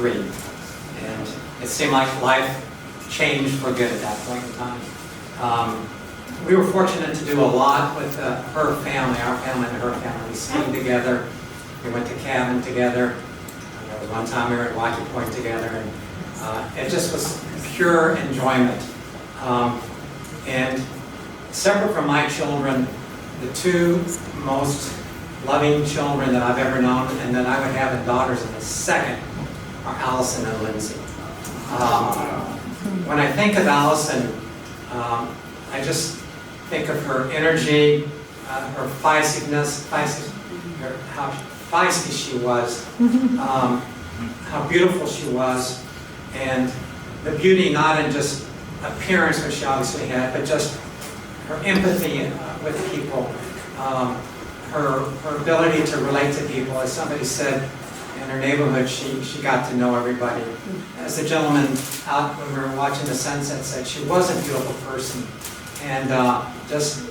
3. And it seemed like life changed for good at that point in time. We were fortunate to do a lot with her family, our family and her family. We skied together, we went to cabin together. There was one time we were at Wacky Point together, and it just was pure enjoyment. And separate from my children, the two most loving children that I've ever known and that I would have in daughters in a second are Allison and Lindsay. When I think of Allison, I just think of her energy, her feistiness, how feisty she was, how beautiful she was, and the beauty not in just appearance, which she obviously had, but just her empathy with people, her ability to relate to people. As somebody said, in her neighborhood, she got to know everybody. As the gentleman out when we were watching the sunset said, she was a beautiful person. And just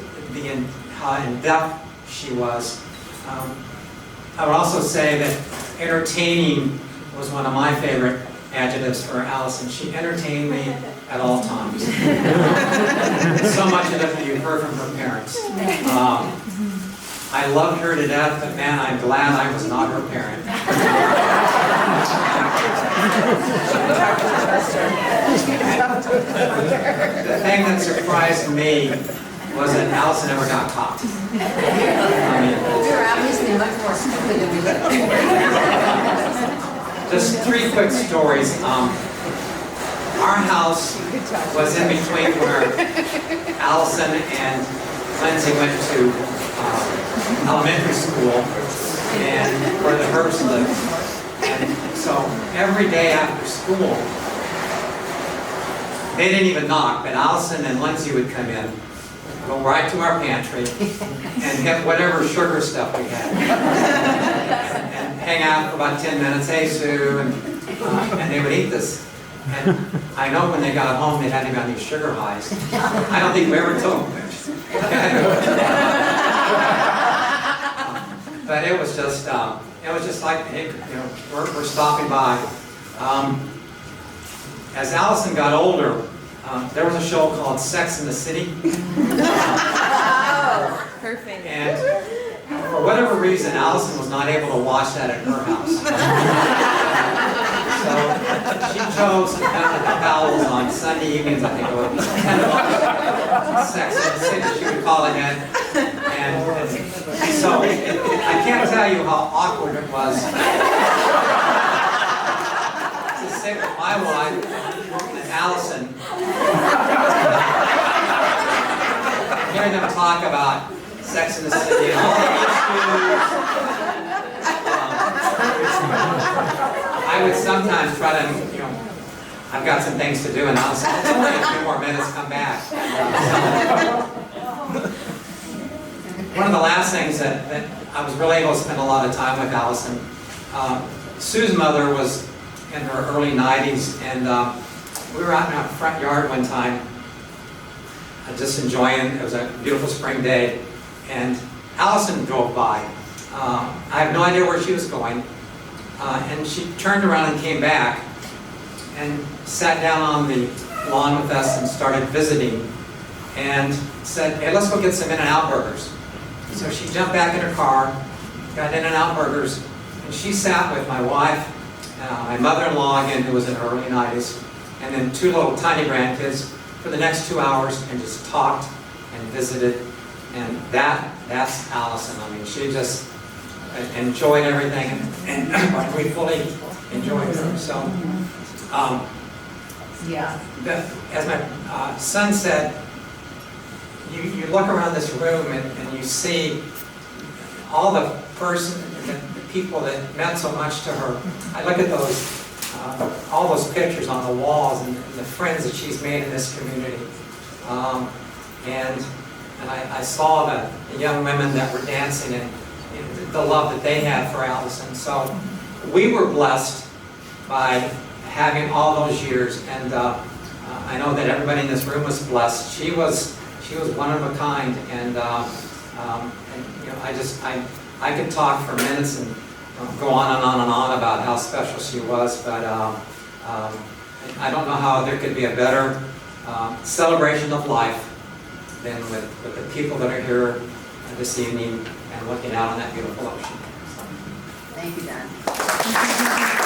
how in-depth she was. I would also say that entertaining was one of my favorite adjectives for Allison. She entertained me at all times. So much of it that you've heard from her parents. I loved her to death, but man, I'm glad I was not her parent. The thing that surprised me was that Allison never got caught. You're obviously much more stupid than we. Just 3 quick stories. Our house was in between where Allison and Lindsay went to elementary school and where the Herfs lived. And so every day after school, they didn't even knock, but Allison and Lindsay would come in, go right to our pantry, and get whatever sugar stuff we had. And hang out for about 10 minutes, hey Sue, and they would eat this. And I know when they got home, they had to be on these sugar highs. I don't think we ever told them. But it was just like, hey, we're stopping by. As Allison got older, there was a show called Sex in the City. Oh, perfect. And for whatever reason, Allison was not able to watch that at her house. So she chose to have the towels on Sunday evenings, I think it was, and watch Sex in the City, she would call ahead. And so I can't tell you how awkward it was to sit with my wife and Allison, hearing them talk about Sex in the City and all the issues. I would sometimes try to, I've got some things to do, and I'll say, it's only a few more minutes, come back. One of the last things that I was really able to spend a lot of time with Allison, Sue's mother was in her early 90s, and we were out in our front yard one time, just enjoying, it was a beautiful spring day, and Allison drove by. I have no idea where she was going, and she turned around and came back and sat down on the lawn with us and started visiting and said, hey, let's go get some In-N-Out burgers. So she jumped back in her car, got In-N-Out burgers, and she sat with my wife, my mother-in-law again, who was in her early 90s, and then 2 little tiny grandkids for the next 2 hours and just talked and visited. And that's Allison. I mean, she just enjoyed everything, and we fully enjoyed her. So, Yeah. As my son said, you look around this room and you see all the people that meant so much to her. I look at those, all those pictures on the walls and the friends that she's made in this community. And I saw the young women that were dancing and the love that they had for Allison. So we were blessed by having all those years, and I know that everybody in this room was blessed. She was one of a kind, and I could talk for minutes and go on and on and on about how special she was, but I don't know how there could be a better celebration of life than with the people that are here this evening and looking out on that beautiful ocean. Thank you, Don.